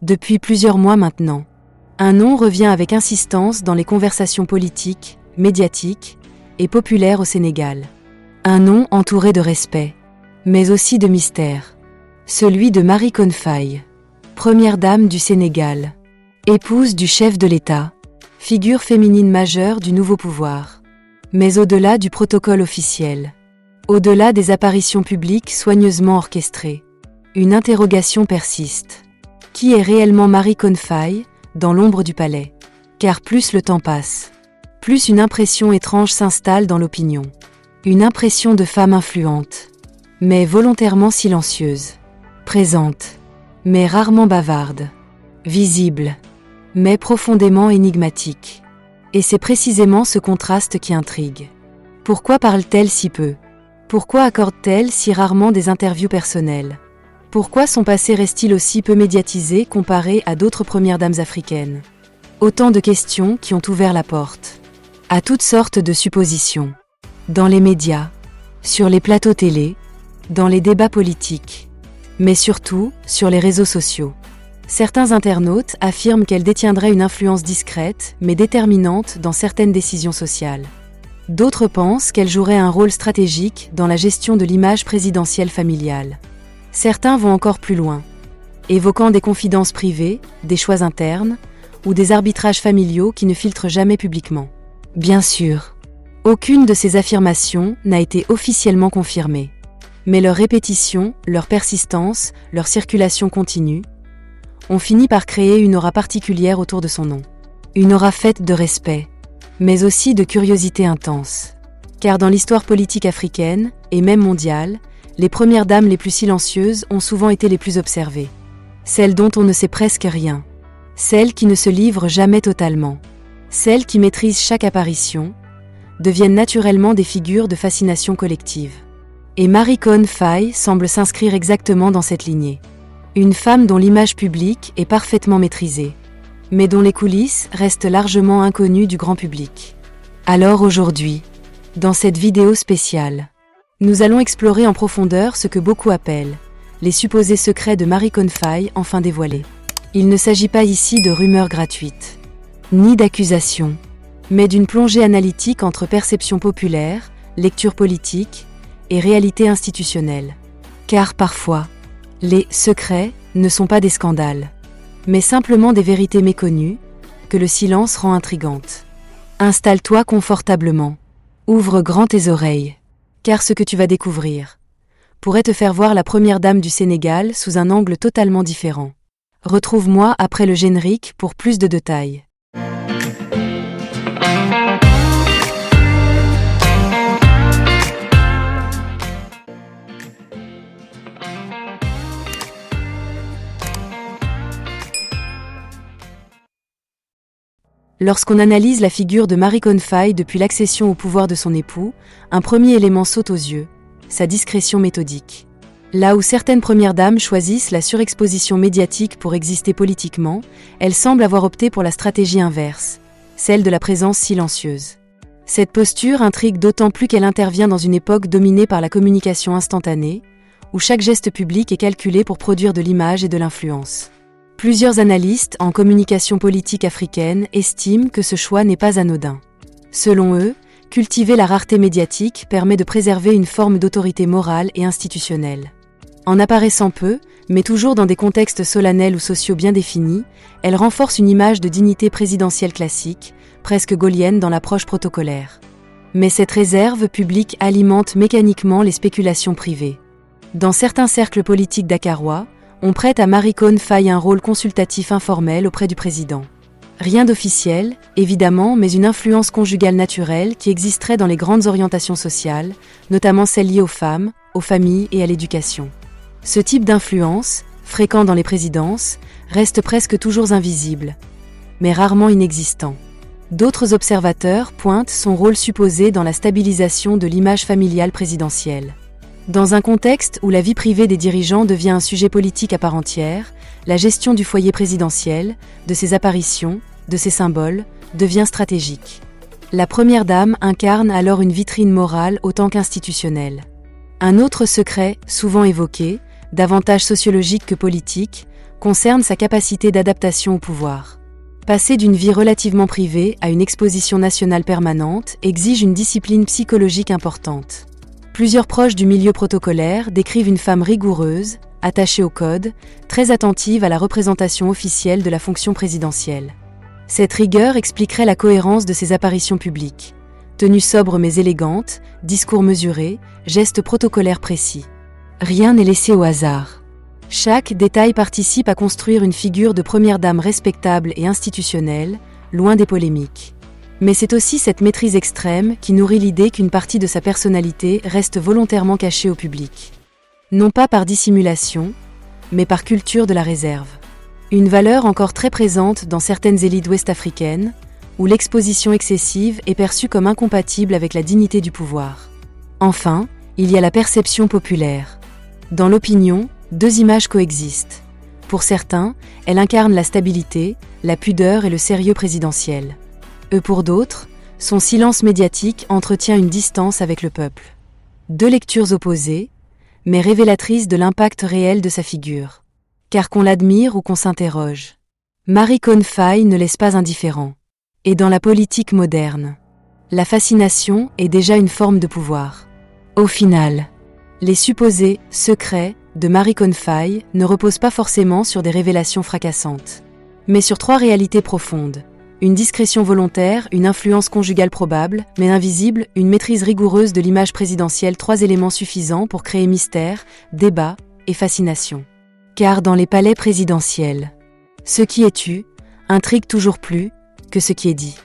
Depuis plusieurs mois maintenant, un nom revient avec insistance dans les conversations politiques, médiatiques et populaires au Sénégal. Un nom entouré de respect, mais aussi de mystère. Celui de Marie Cohne Faye, première dame du Sénégal, épouse du chef de l'État, figure féminine majeure du nouveau pouvoir. Mais au-delà du protocole officiel, au-delà des apparitions publiques soigneusement orchestrées, une interrogation persiste. Qui est réellement Marie Cohne Faye, dans l'ombre du palais? Car plus le temps passe, plus une impression étrange s'installe dans l'opinion. Une impression de femme influente, mais volontairement silencieuse. Présente, mais rarement bavarde. Visible, mais profondément énigmatique. Et c'est précisément ce contraste qui intrigue. Pourquoi parle-t-elle si peu? Pourquoi accorde-t-elle si rarement des interviews personnelles? Pourquoi son passé reste-t-il aussi peu médiatisé comparé à d'autres premières dames africaines? Autant de questions qui ont ouvert la porte à toutes sortes de suppositions. Dans les médias, sur les plateaux télé, dans les débats politiques, mais surtout sur les réseaux sociaux. Certains internautes affirment qu'elle détiendrait une influence discrète mais déterminante dans certaines décisions sociales. D'autres pensent qu'elle jouerait un rôle stratégique dans la gestion de l'image présidentielle familiale. Certains vont encore plus loin, évoquant des confidences privées, des choix internes ou des arbitrages familiaux qui ne filtrent jamais publiquement. Bien sûr, aucune de ces affirmations n'a été officiellement confirmée. Mais leur répétition, leur persistance, leur circulation continue, ont fini par créer une aura particulière autour de son nom. Une aura faite de respect, mais aussi de curiosité intense. Car dans l'histoire politique africaine, et même mondiale, les premières dames les plus silencieuses ont souvent été les plus observées. Celles dont on ne sait presque rien. Celles qui ne se livrent jamais totalement. Celles qui maîtrisent chaque apparition, deviennent naturellement des figures de fascination collective. Et Marie Cohne Faye semble s'inscrire exactement dans cette lignée. Une femme dont l'image publique est parfaitement maîtrisée, mais dont les coulisses restent largement inconnues du grand public. Alors aujourd'hui, dans cette vidéo spéciale, nous allons explorer en profondeur ce que beaucoup appellent les supposés secrets de Marie Cohne Faye enfin dévoilés. Il ne s'agit pas ici de rumeurs gratuites, ni d'accusations, mais d'une plongée analytique entre perception populaire, lecture politique et réalité institutionnelle. Car parfois, les secrets ne sont pas des scandales, mais simplement des vérités méconnues que le silence rend intrigantes. Installe-toi confortablement, ouvre grand tes oreilles, car ce que tu vas découvrir pourrait te faire voir la première dame du Sénégal sous un angle totalement différent. Retrouve-moi après le générique pour plus de détails. Lorsqu'on analyse la figure de Marie Cohne Faye depuis l'accession au pouvoir de son époux, un premier élément saute aux yeux, sa discrétion méthodique. Là où certaines premières dames choisissent la surexposition médiatique pour exister politiquement, elle semble avoir opté pour la stratégie inverse, celle de la présence silencieuse. Cette posture intrigue d'autant plus qu'elle intervient dans une époque dominée par la communication instantanée, où chaque geste public est calculé pour produire de l'image et de l'influence. Plusieurs analystes en communication politique africaine estiment que ce choix n'est pas anodin. Selon eux, cultiver la rareté médiatique permet de préserver une forme d'autorité morale et institutionnelle. En apparaissant peu, mais toujours dans des contextes solennels ou sociaux bien définis, elle renforce une image de dignité présidentielle classique, presque gaulienne dans l'approche protocolaire. Mais cette réserve publique alimente mécaniquement les spéculations privées. Dans certains cercles politiques dakarois, on prête à Marie Cohne Faye un rôle consultatif informel auprès du président. Rien d'officiel, évidemment, mais une influence conjugale naturelle qui existerait dans les grandes orientations sociales, notamment celles liées aux femmes, aux familles et à l'éducation. Ce type d'influence, fréquent dans les présidences, reste presque toujours invisible, mais rarement inexistant. D'autres observateurs pointent son rôle supposé dans la stabilisation de l'image familiale présidentielle. Dans un contexte où la vie privée des dirigeants devient un sujet politique à part entière, la gestion du foyer présidentiel, de ses apparitions, de ses symboles, devient stratégique. La première dame incarne alors une vitrine morale autant qu'institutionnelle. Un autre secret, souvent évoqué, davantage sociologique que politique, concerne sa capacité d'adaptation au pouvoir. Passer d'une vie relativement privée à une exposition nationale permanente exige une discipline psychologique importante. Plusieurs proches du milieu protocolaire décrivent une femme rigoureuse, attachée au code, très attentive à la représentation officielle de la fonction présidentielle. Cette rigueur expliquerait la cohérence de ses apparitions publiques. Tenue sobre mais élégante, discours mesuré, gestes protocolaires précis. Rien n'est laissé au hasard. Chaque détail participe à construire une figure de première dame respectable et institutionnelle, loin des polémiques. Mais c'est aussi cette maîtrise extrême qui nourrit l'idée qu'une partie de sa personnalité reste volontairement cachée au public. Non pas par dissimulation, mais par culture de la réserve. Une valeur encore très présente dans certaines élites ouest-africaines, où l'exposition excessive est perçue comme incompatible avec la dignité du pouvoir. Enfin, il y a la perception populaire. Dans l'opinion, deux images coexistent. Pour certains, elle incarne la stabilité, la pudeur et le sérieux présidentiel. Pour d'autres, son silence médiatique entretient une distance avec le peuple. Deux lectures opposées, mais révélatrices de l'impact réel de sa figure. Car qu'on l'admire ou qu'on s'interroge, Marie-Khone Faye ne laisse pas indifférent. Et dans la politique moderne, la fascination est déjà une forme de pouvoir. Au final, les supposés secrets de Marie-Khone Faye ne reposent pas forcément sur des révélations fracassantes, mais sur trois réalités profondes. Une discrétion volontaire, une influence conjugale probable, mais invisible, une maîtrise rigoureuse de l'image présidentielle, trois éléments suffisants pour créer mystère, débat et fascination. Car dans les palais présidentiels, ce qui est tu intrigue toujours plus que ce qui est dit.